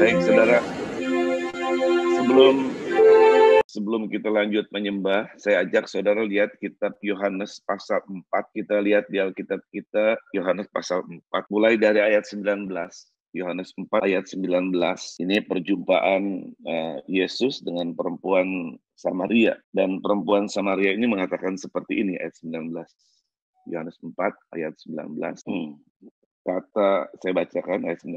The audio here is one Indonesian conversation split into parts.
Baik, saudara, sebelum kita lanjut menyembah, saya ajak saudara lihat kitab Yohanes pasal 4. Kita lihat di Alkitab kita, Yohanes pasal 4, mulai dari ayat 19. Yohanes 4 ayat 19. Ini perjumpaan Yesus dengan perempuan Samaria. Dan perempuan Samaria ini mengatakan seperti ini, ayat 19. Yohanes 4 ayat 19. Saya bacakan ayat 19.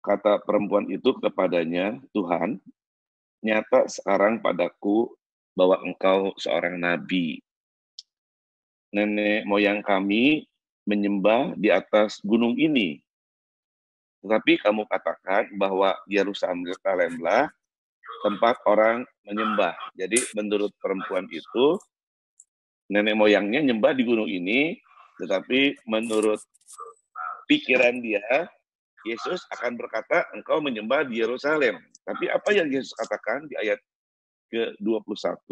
Kata perempuan itu kepadanya, Tuhan, nyata sekarang padaku bahwa engkau seorang nabi. Nenek moyang kami menyembah di atas gunung ini. Tetapi kamu katakan bahwa Yerusalemlah tempat orang menyembah. Jadi menurut perempuan itu, nenek moyangnya nyembah di gunung ini, tetapi menurut pikiran dia, Yesus akan berkata, engkau menyembah di Yerusalem. Tapi apa yang Yesus katakan di ayat ke-21,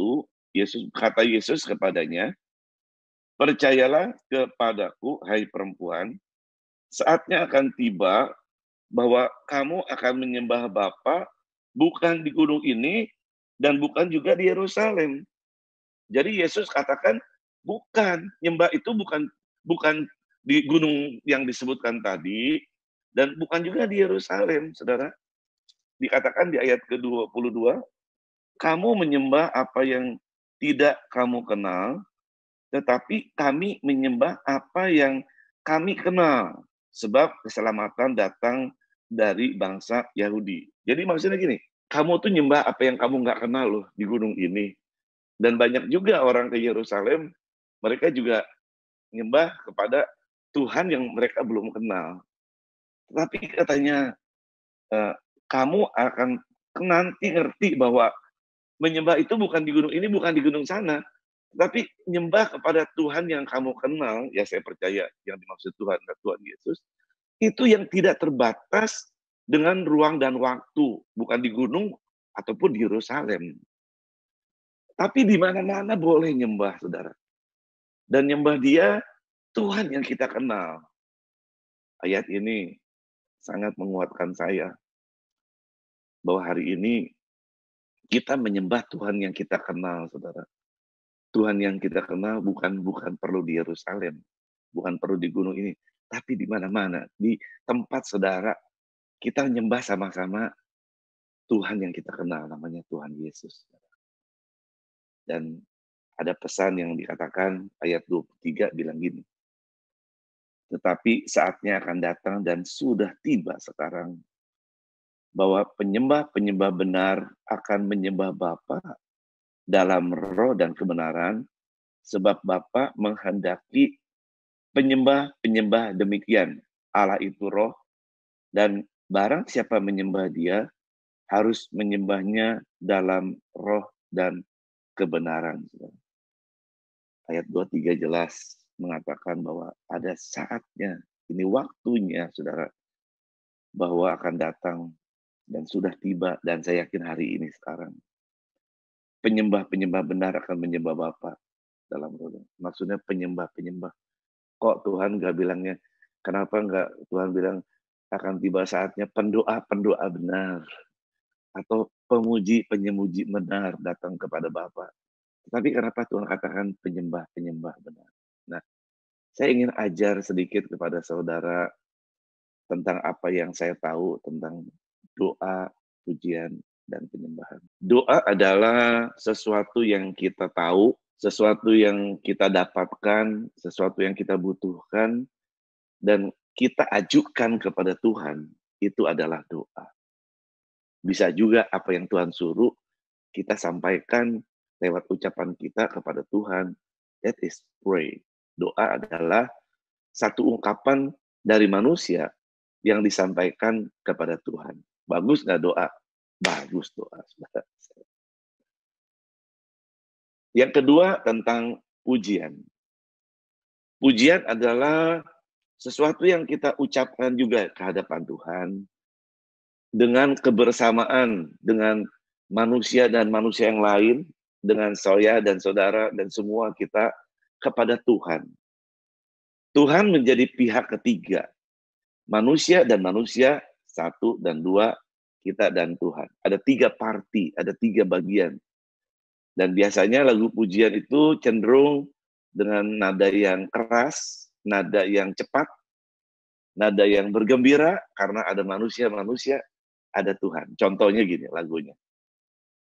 kata Yesus kepadanya, percayalah kepadaku, hai perempuan, saatnya akan tiba bahwa kamu akan menyembah Bapa bukan di gunung ini dan bukan juga di Yerusalem. Jadi Yesus katakan, bukan, nyembah itu bukan di gunung yang disebutkan tadi, dan bukan juga di Yerusalem, saudara. Dikatakan di ayat ke-22, kamu menyembah apa yang tidak kamu kenal, tetapi kami menyembah apa yang kami kenal. Sebab keselamatan datang dari bangsa Yahudi. Jadi maksudnya gini, kamu tuh nyembah apa yang kamu nggak kenal loh di gunung ini. Dan banyak juga orang ke Yerusalem, mereka juga nyembah kepada Tuhan yang mereka belum kenal. Tetapi katanya, kamu akan nanti ngerti bahwa menyembah itu bukan di gunung ini, bukan di gunung sana. Tapi nyembah kepada Tuhan yang kamu kenal, ya saya percaya yang dimaksud Tuhan, Tuhan Yesus, itu yang tidak terbatas dengan ruang dan waktu, bukan di gunung ataupun di Yerusalem. Tapi di mana-mana boleh nyembah, saudara. Dan nyembah dia, Tuhan yang kita kenal. Ayat ini sangat menguatkan saya, bahwa hari ini kita menyembah Tuhan yang kita kenal, saudara. Tuhan yang kita kenal bukan perlu di Yerusalem, bukan perlu di gunung ini, tapi di mana-mana, di tempat saudara, kita nyembah sama-sama Tuhan yang kita kenal, namanya Tuhan Yesus. Dan ada pesan yang dikatakan ayat 23 bilang gini, tetapi saatnya akan datang dan sudah tiba sekarang, bahwa penyembah-penyembah benar akan menyembah Bapa dalam roh dan kebenaran, sebab Bapa menghendaki penyembah-penyembah demikian. Allah itu roh, dan barang siapa menyembah dia, harus menyembahnya dalam roh dan kebenaran. Ayat 23 jelas mengatakan bahwa ada saatnya, ini waktunya, saudara, bahwa akan datang dan sudah tiba, dan saya yakin hari ini sekarang. Penyembah-penyembah benar akan menyembah Bapa dalam roh. Maksudnya penyembah-penyembah. Kok Tuhan nggak bilangnya, kenapa nggak Tuhan bilang akan tiba saatnya pendoa-pendoa benar, atau pemuji-penyemuji benar datang kepada Bapa. Tapi kenapa Tuhan katakan penyembah-penyembah benar? Nah, saya ingin ajar sedikit kepada saudara tentang apa yang saya tahu tentang doa, pujian, dan penyembahan. Doa adalah sesuatu yang kita tahu, sesuatu yang kita dapatkan, sesuatu yang kita butuhkan, dan kita ajukan kepada Tuhan, itu adalah doa. Bisa juga apa yang Tuhan suruh, kita sampaikan lewat ucapan kita kepada Tuhan. That is pray. Doa adalah satu ungkapan dari manusia yang disampaikan kepada Tuhan. Bagus nggak doa? Bagus doa. Yang kedua tentang pujian. Pujian adalah sesuatu yang kita ucapkan juga ke hadapan Tuhan dengan kebersamaan dengan manusia dan manusia yang lain, dengan saya dan saudara dan semua kita kepada Tuhan. Tuhan menjadi pihak ketiga. Manusia dan manusia 1 dan 2, kita dan Tuhan. Ada 3 parti, ada 3 bagian. Dan biasanya lagu pujian itu cenderung dengan nada yang keras, nada yang cepat, nada yang bergembira, karena ada manusia-manusia, ada Tuhan. Contohnya gini lagunya.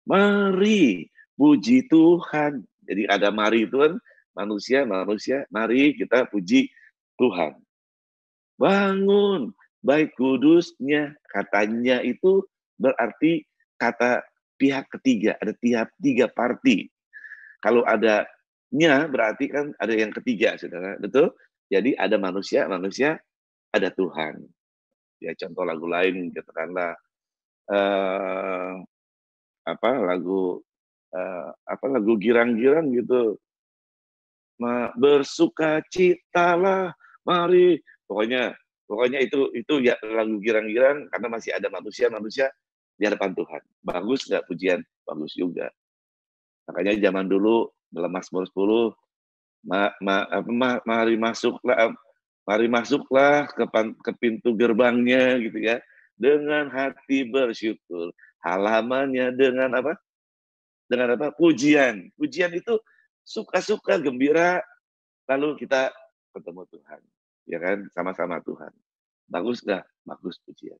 Mari puji Tuhan. Jadi ada mari itu kan manusia, mari kita puji Tuhan. Bangun, baik kudusnya. Katanya itu berarti kata pihak ketiga, ada tiga parti. Kalau ada nya berarti kan ada yang ketiga, saudara, betul? Jadi ada manusia, ada Tuhan. Ya contoh lagu lain katakanlah lagu girang-girang gitu. Bersukacitalah, mari. Pokoknya itu ya lagu girang-girang karena masih ada manusia di hadapan Tuhan. Bagus nggak pujian? Bagus juga. Makanya zaman dulu dalam Mazmur 10, mari masuklah ke pintu gerbangnya gitu ya, dengan hati bersyukur. Halamannya dengan apa? Dengan apa? Pujian. Pujian itu suka-suka, gembira, lalu kita ketemu Tuhan. Ya kan? Sama-sama Tuhan. Bagus nggak? Bagus pujian.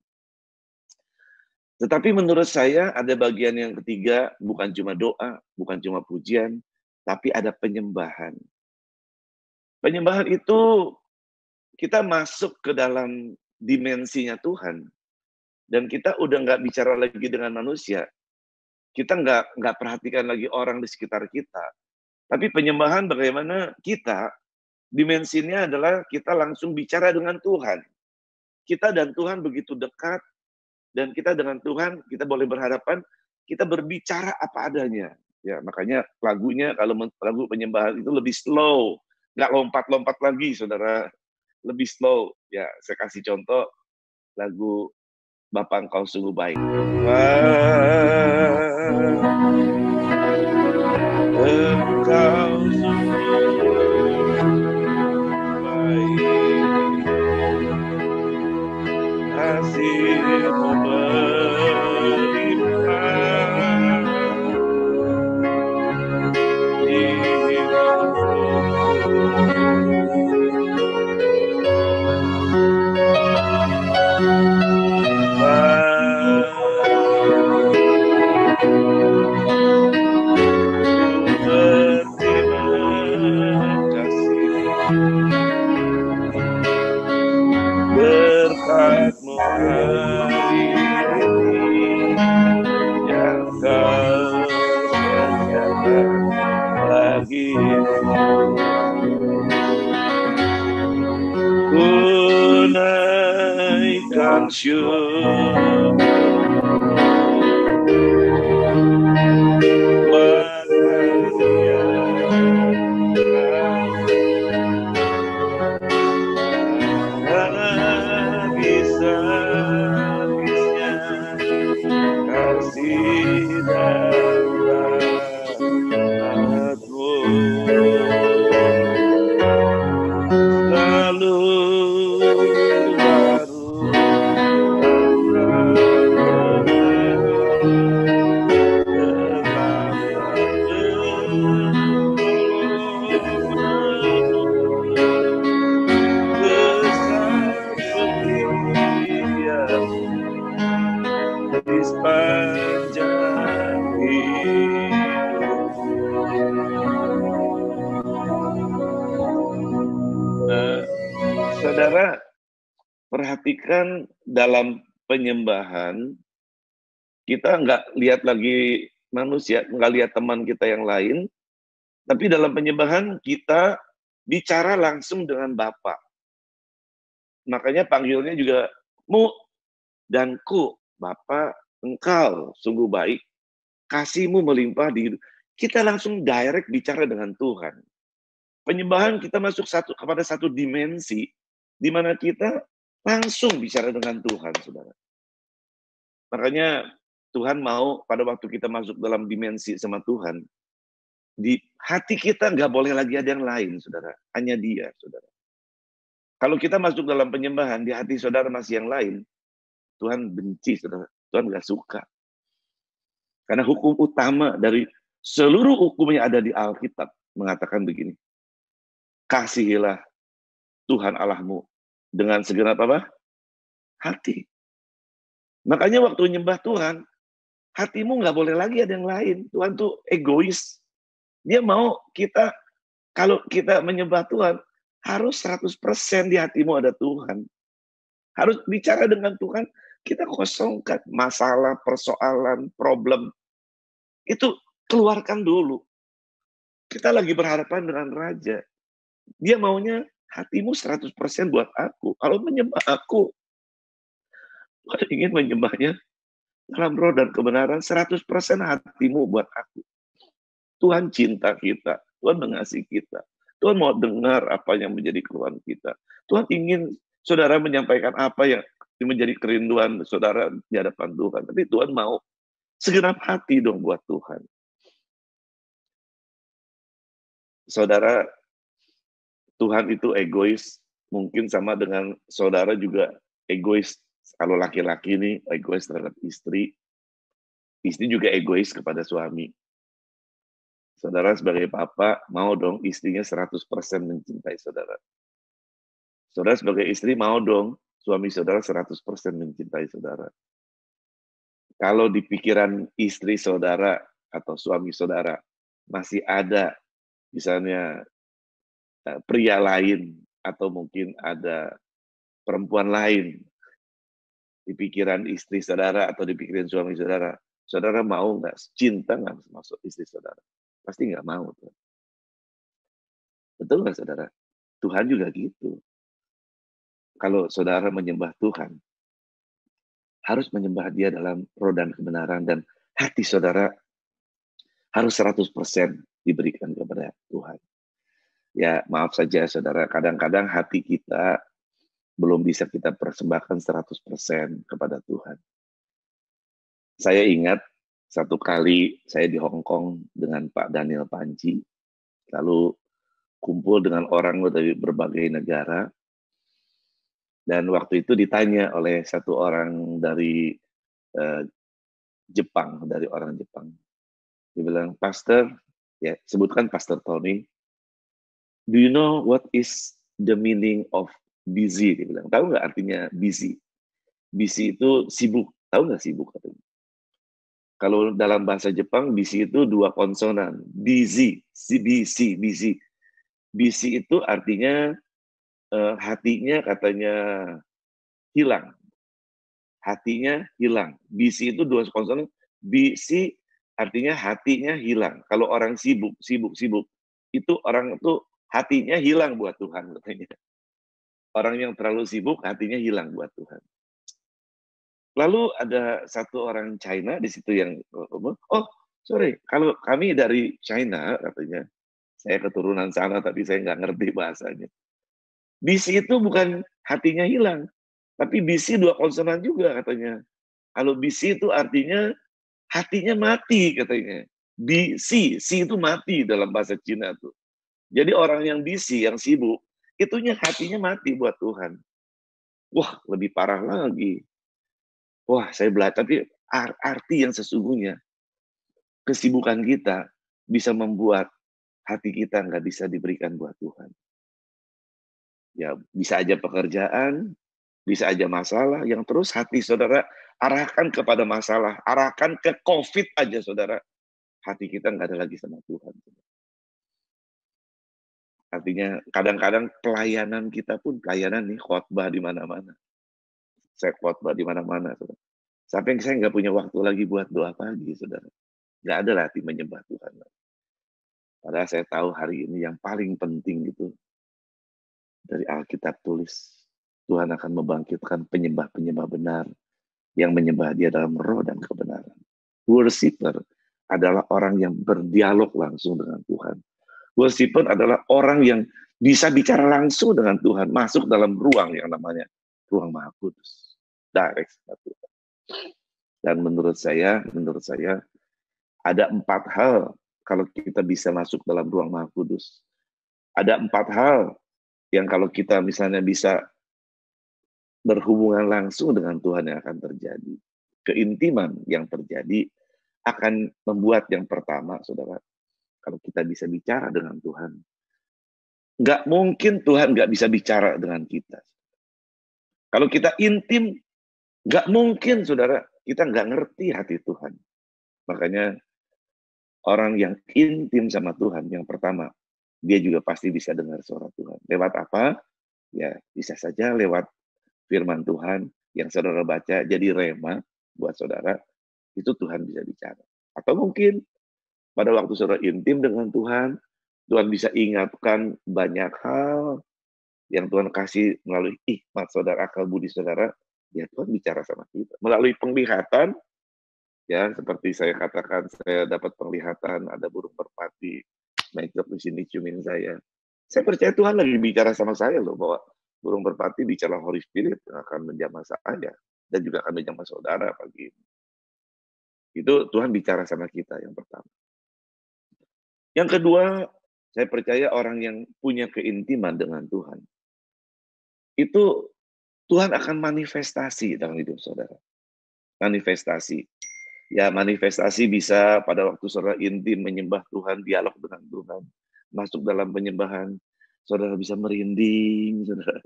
Tetapi menurut saya ada bagian yang ketiga, bukan cuma doa, bukan cuma pujian, tapi ada penyembahan. Penyembahan itu kita masuk ke dalam dimensinya Tuhan. Dan kita udah nggak bicara lagi dengan manusia. Kita nggak perhatikan lagi orang di sekitar kita. Tapi penyembahan bagaimana kita, dimensinya adalah kita langsung bicara dengan Tuhan. Kita dan Tuhan begitu dekat, dan kita dengan Tuhan, kita boleh berhadapan, kita berbicara apa adanya. Ya, makanya lagunya, kalau lagu penyembahan itu lebih slow. Nggak lompat-lompat lagi, saudara. Lebih slow. Ya, saya kasih contoh lagu Bapa Engkau Sungguh Baik. Engkau sungguh baik, kasih-Mu berlimpah di berkat-Mu hari ini yang Kau sediakan bagiku. Ku naikkan syukurku, bahkan habis-habisnya kasih dan rahmat-Mu selalu baru di sepanjang hidupku. Saudara, perhatikan dalam penyembahan, kita nggak lihat lagi manusia, nggak lihat teman kita yang lain, tapi dalam penyembahan kita bicara langsung dengan Bapa. Makanya panggilnya juga Mu dan Ku. Bapa, Engkau sungguh baik, kasih-Mu melimpah di hidup. Kita langsung direct bicara dengan Tuhan. Penyembahan kita masuk kepada satu dimensi di mana kita langsung bicara dengan Tuhan, saudara. Makanya Tuhan mau pada waktu kita masuk dalam dimensi sama Tuhan, di hati kita nggak boleh lagi ada yang lain, saudara. Hanya Dia, saudara. Kalau kita masuk dalam penyembahan, di hati saudara masih yang lain, Tuhan benci, saudara. Tuhan nggak suka. Karena hukum utama dari seluruh hukum yang ada di Alkitab mengatakan begini. Kasihilah Tuhan Allahmu dengan segenap apa? Hati. Makanya waktu nyembah Tuhan, hatimu nggak boleh lagi ada yang lain. Tuhan tuh egois. Dia mau kita, kalau kita menyembah Tuhan, harus 100% di hatimu ada Tuhan. Harus bicara dengan Tuhan, kita kosongkan masalah, persoalan, problem. Itu keluarkan dulu. Kita lagi berhadapan dengan Raja. Dia maunya hatimu 100% buat aku. Kalau menyembah aku, Tuhan ingin menyembahnya dalam roh dan kebenaran 100% hatimu buat aku. Tuhan cinta kita, Tuhan mengasihi kita. Tuhan mau dengar apa yang menjadi keluhan kita. Tuhan ingin saudara menyampaikan apa yang menjadi kerinduan saudara di hadapan Tuhan. Tapi Tuhan mau segenap hati dong buat Tuhan. Saudara, Tuhan itu egois, mungkin sama dengan saudara juga egois. Kalau laki-laki ini egois terhadap istri juga egois kepada suami. Saudara sebagai papa, mau dong istrinya 100% mencintai saudara. Saudara sebagai istri, mau dong suami saudara 100% mencintai saudara. Kalau di pikiran istri saudara atau suami saudara, masih ada misalnya pria lain, atau mungkin ada perempuan lain di pikiran istri saudara atau di pikiran suami saudara, saudara mau nggak cinta nggak masuk istri saudara? Pasti nggak mau. Betul nggak saudara? Tuhan juga gitu. Kalau saudara menyembah Tuhan, harus menyembah Dia dalam roh dan kebenaran, dan hati saudara harus 100% diberikan kepada Tuhan. Ya, maaf saja saudara, kadang-kadang hati kita belum bisa kita persembahkan 100% kepada Tuhan. Saya ingat satu kali saya di Hong Kong dengan Pak Daniel Panji, lalu kumpul dengan orang dari berbagai negara, dan waktu itu ditanya oleh satu orang dari Jepang, dari orang Jepang. Dia bilang, Pastor, ya sebutkan Pastor Tony, do you know what is the meaning of busy? Dia bilang, tahu nggak artinya busy? Busy itu sibuk, tahu nggak sibuk? Katanya. Kalau dalam bahasa Jepang, busy itu 2 konsonan. Busy, busy. Busy itu artinya hatinya katanya hilang. Hatinya hilang. Busy itu 2 konsonan. Busy artinya hatinya hilang. Kalau orang sibuk, itu orang itu hatinya hilang buat Tuhan katanya. Orang yang terlalu sibuk hatinya hilang buat Tuhan. Lalu ada satu orang China di situ yang oh sorry, kalau kami dari China katanya, saya keturunan sana tapi saya nggak ngerti bahasanya. Busy itu bukan hatinya hilang, tapi busy 2 konsonan juga katanya. Kalau busy itu artinya hatinya mati katanya. Busy, si itu mati dalam bahasa Cina tuh. Jadi orang yang busy, yang sibuk, itunya hatinya mati buat Tuhan. Wah, lebih parah lagi. Wah, saya belajar, tapi arti yang sesungguhnya, kesibukan kita bisa membuat hati kita nggak bisa diberikan buat Tuhan. Ya, bisa aja pekerjaan, bisa aja masalah, yang terus hati saudara arahkan kepada masalah, arahkan ke COVID aja saudara. Hati kita nggak ada lagi sama Tuhan. Artinya kadang-kadang pelayanan kita pun, pelayanan nih, khotbah di mana-mana. Saya khotbah di mana-mana, saudara. Sampai saya nggak punya waktu lagi buat doa pagi, saudara. Nggak ada hati menyembah Tuhan. Padahal saya tahu hari ini yang paling penting itu dari Alkitab tulis, Tuhan akan membangkitkan penyembah-penyembah benar yang menyembah Dia dalam roh dan kebenaran. Worshipper adalah orang yang berdialog langsung dengan Tuhan. Worshipper adalah orang yang bisa bicara langsung dengan Tuhan, masuk dalam ruang yang namanya ruang Maha Kudus. Direct sama Tuhan. Dan menurut saya ada 4 hal kalau kita bisa masuk dalam ruang Maha Kudus. Ada 4 hal yang kalau kita misalnya bisa berhubungan langsung dengan Tuhan yang akan terjadi. Keintiman yang terjadi akan membuat yang pertama, saudara, kalau kita bisa bicara dengan Tuhan, nggak mungkin Tuhan nggak bisa bicara dengan kita. Kalau kita intim, nggak mungkin, saudara, kita nggak ngerti hati Tuhan. Makanya orang yang intim sama Tuhan, yang pertama, dia juga pasti bisa dengar suara Tuhan. Lewat apa? Ya, bisa saja lewat firman Tuhan yang saudara baca jadi rema buat saudara, itu Tuhan bisa bicara. Atau mungkin pada waktu saudara intim dengan Tuhan, Tuhan bisa ingatkan banyak hal yang Tuhan kasih melalui hikmat saudara, akal budi saudara, ya Tuhan bicara sama kita. Melalui penglihatan, ya seperti saya katakan, saya dapat penglihatan, ada burung merpati, naik di sini ciumin saya. Saya percaya Tuhan lagi bicara sama saya loh, bahwa burung merpati bicara Holy Spirit akan menjamah saya, dan juga akan menjamah saudara pagi ini. Itu Tuhan bicara sama kita yang pertama. Yang kedua, saya percaya orang yang punya keintiman dengan Tuhan, itu Tuhan akan manifestasi dalam hidup saudara. Manifestasi. Ya, manifestasi bisa pada waktu saudara intim menyembah Tuhan, dialog dengan Tuhan, masuk dalam penyembahan, saudara bisa merinding, saudara.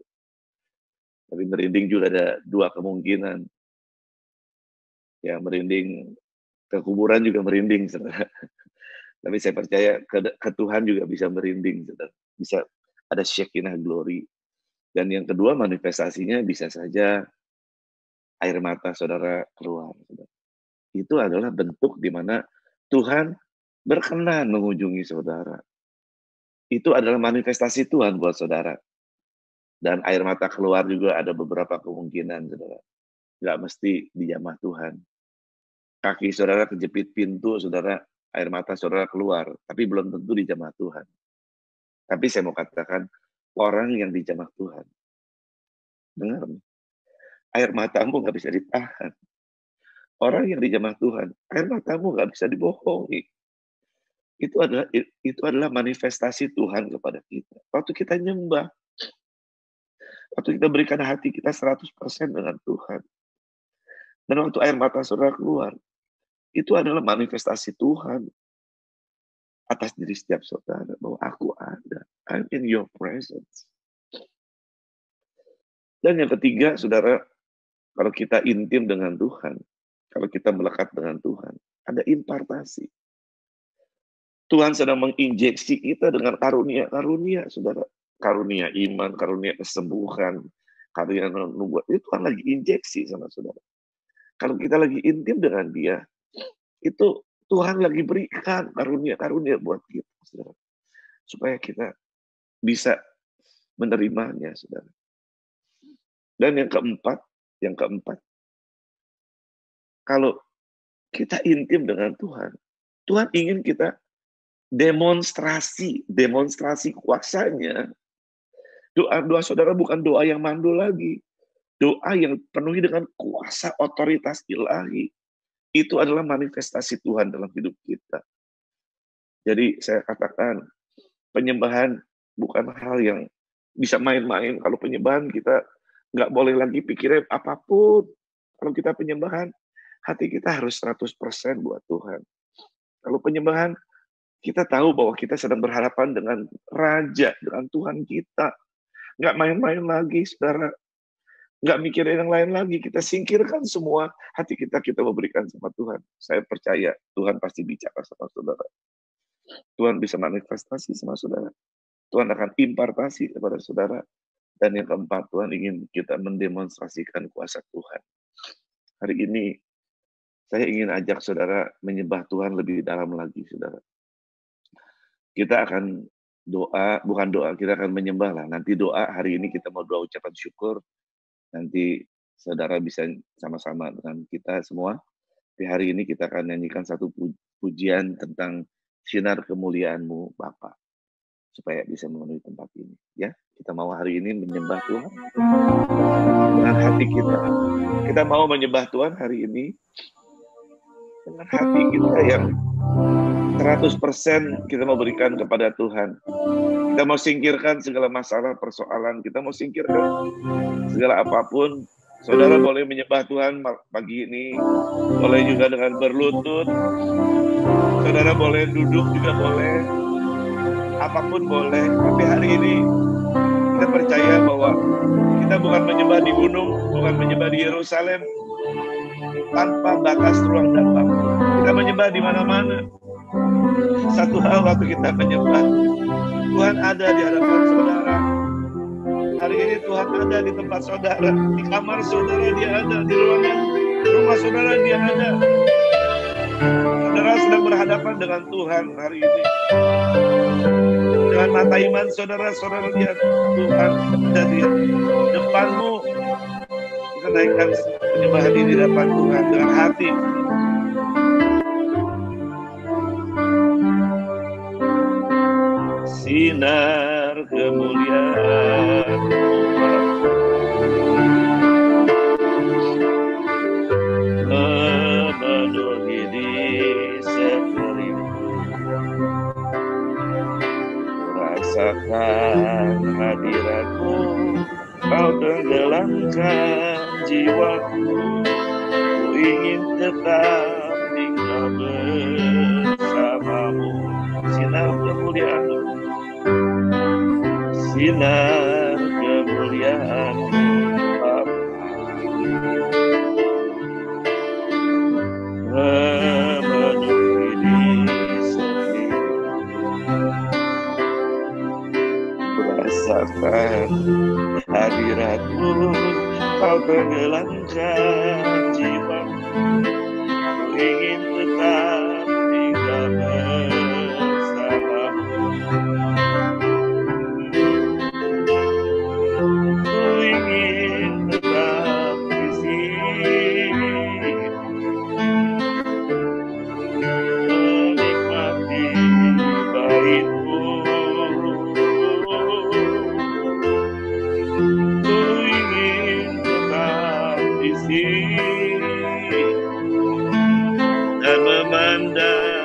Tapi merinding juga ada dua kemungkinan. Ya, merinding ke kuburan juga merinding, saudara. Tapi saya percaya ke Tuhan juga bisa merinding, saudara. Bisa ada Shekinah glory. Dan yang kedua, manifestasinya bisa saja air mata saudara keluar, saudara. Itu adalah bentuk di mana Tuhan berkenan mengunjungi saudara. Itu adalah manifestasi Tuhan buat saudara. Dan air mata keluar juga ada beberapa kemungkinan, saudara. Nggak mesti dijamah Tuhan. Kaki saudara kejepit pintu, saudara, air mata saudara keluar. Tapi belum tentu dijamah Tuhan. Tapi saya mau katakan, orang yang dijamah Tuhan, dengar nih, air matamu nggak bisa ditahan. Orang yang dijamah Tuhan, air matamu nggak bisa dibohongi. Itu adalah manifestasi Tuhan kepada kita. Waktu kita nyembah, waktu kita berikan hati kita 100% dengan Tuhan. Dan waktu air mata saudara keluar, itu adalah manifestasi Tuhan atas diri setiap saudara, bahwa aku ada. I'm in your presence. Dan yang ketiga, saudara, kalau kita intim dengan Tuhan, kalau kita melekat dengan Tuhan, ada impartasi. Tuhan sedang menginjeksi kita dengan karunia-karunia, saudara. Karunia iman, karunia kesembuhan, karunia nubuat. Itu Tuhan lagi injeksi sama saudara. Kalau kita lagi intim dengan dia, itu Tuhan lagi berikan karunia-karunia buat kita, saudara. Supaya kita bisa menerimanya, saudara. Dan yang keempat, kalau kita intim dengan Tuhan, Tuhan ingin kita demonstrasi kuasanya. Doa saudara bukan doa yang mandul lagi. Doa yang penuhi dengan kuasa otoritas ilahi. Itu adalah manifestasi Tuhan dalam hidup kita. Jadi saya katakan, penyembahan bukan hal yang bisa main-main. Kalau penyembahan kita nggak boleh lagi pikirin apapun. Kalau kita penyembahan, hati kita harus 100% buat Tuhan. Kalau penyembahan, kita tahu bahwa kita sedang berhadapan dengan Raja, dengan Tuhan kita. Nggak main-main lagi, saudara. Nggak mikirin yang lain lagi. Kita singkirkan semua hati kita mau berikan sama Tuhan. Saya percaya Tuhan pasti bicara sama saudara. Tuhan bisa manifestasi sama saudara. Tuhan akan impartasi kepada saudara. Dan yang keempat, Tuhan ingin kita mendemonstrasikan kuasa Tuhan. Hari ini, saya ingin ajak saudara menyembah Tuhan lebih dalam lagi, saudara. Kita akan bukan doa, kita akan menyembah lah. Nanti doa, hari ini kita mau doa ucapan syukur. Nanti saudara bisa sama-sama dengan kita semua. Di hari ini kita akan nyanyikan satu pujian tentang sinar kemuliaan-Mu, Bapa, supaya bisa memenuhi tempat ini. Ya, kita mau hari ini menyembah Tuhan dengan hati kita. Kita mau menyembah Tuhan hari ini dengan hati kita yang 100% kita mau berikan kepada Tuhan. Kita mau singkirkan segala masalah, persoalan. Kita mau singkirkan segala apapun. Saudara boleh menyembah Tuhan pagi ini. Boleh juga dengan berlutut. Saudara boleh duduk juga boleh. Apapun boleh. Tapi hari ini kita percaya bahwa kita bukan menyembah di gunung, bukan menyembah di Yerusalem tanpa batas ruang dan waktu. Kita menyembah di mana-mana. Satu hal waktu kita menyembah, Tuhan ada di hadapan saudara. Hari ini Tuhan ada di tempat saudara, di kamar saudara Dia ada, di ruangan rumah saudara Dia ada. Saudara sedang berhadapan dengan Tuhan hari ini. Dengan mata iman saudara lihat Tuhan ada di depanmu. Kita naikkan penyembahan ini di depan Tuhan dengan hati. Sinar kemuliaan memenuhi di sekeliling. Rasakan hadiratmu, kau tenggelamkan jiwaku. Ku ingin tetap tinggal bersamamu. Sinar kemuliaan-Mu, sinar kemuliaan-Mu, Bapa. Memenuhi di sekeliling. Rasakan hadirat-Mu, kau tenggelamkan jiwaku. Ku ingin tetap tinggal bersamamu. Ku ingin tetap di sini, menikmati bait-Mu. Ku ingin tetap di sini dan memandang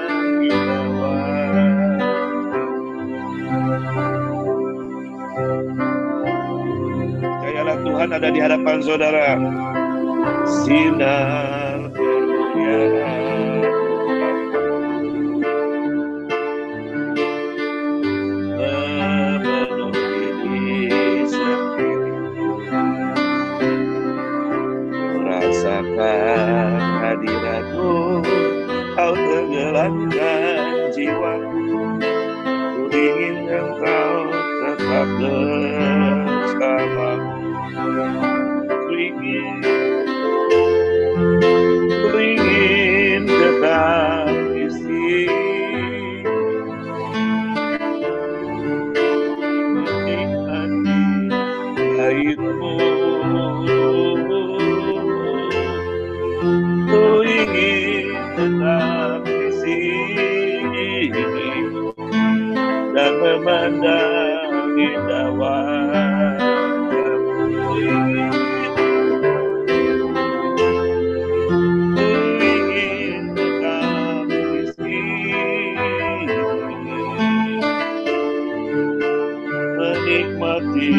Percayalah Tuhan ada di hadapan saudara. Sinar kemuliaan memenuhi di sekeliling. Rasakan hadirat-Mu, kau tenggelamkan jiwaku. Ku ingin Engkau tetap bersamaku. Ku ingin tetap di sini, menikmati bait-Mu. Ku ingin tetap di sini dan memandang indah wajah-Mu. Ku ingin tetap di sini, menikmati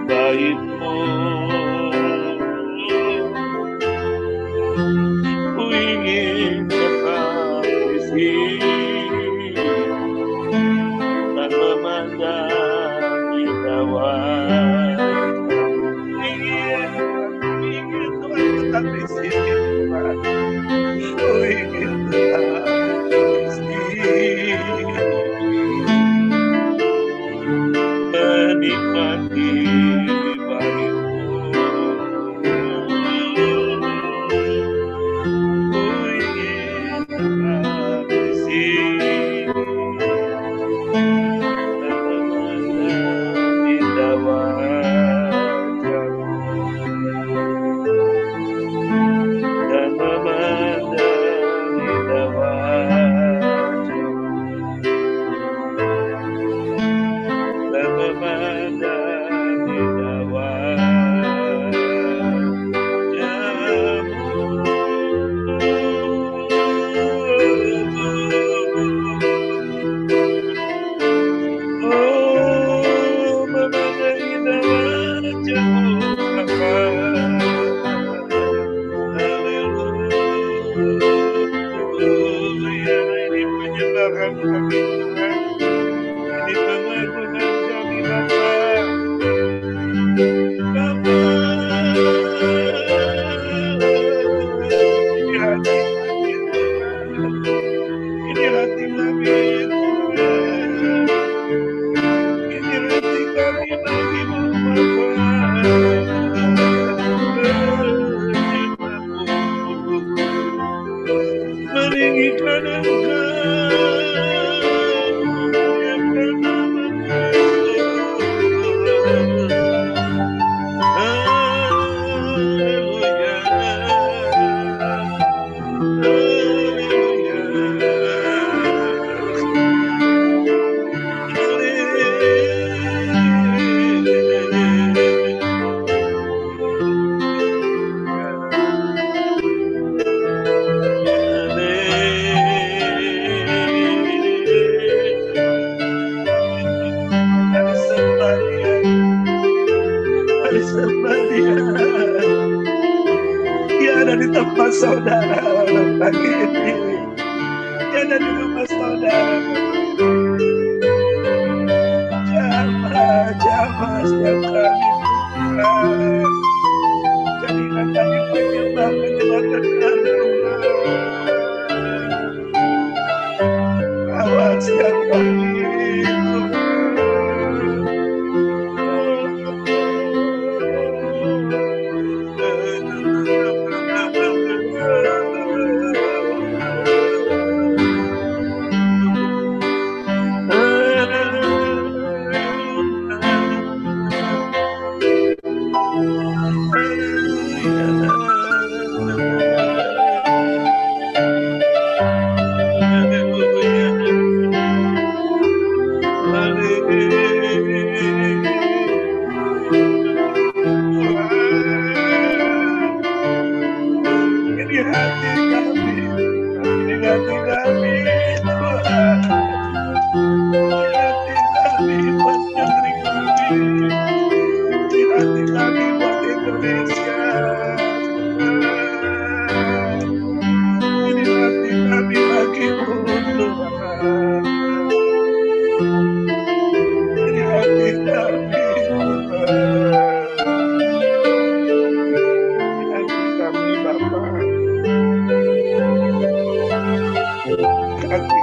bait-Mu. Ku ingin tetap di sini dan memandang indah wajah-Mu. Ingin Tuhan tetap di sini, Tuhan. Ku ingin tetap di sini, menikmati bait-Mu. meninggikan Engkau, muliakan nama-Mu Yesus. Haleluya, haleluya, Mari sembah Dia, mari sembah Dia. Dia ada di tempat saudara pagi ini. Dia ada di rumah saudara pagi ini. Jamah setiap kali Tuhan. Jadikan kami menyembahkan awal setiap kali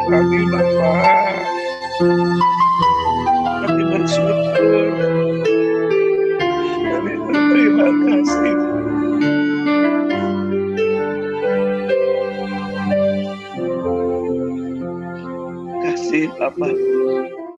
kami Bapak, kami bersyukur, kami berterima kasih. Kasih Bapak.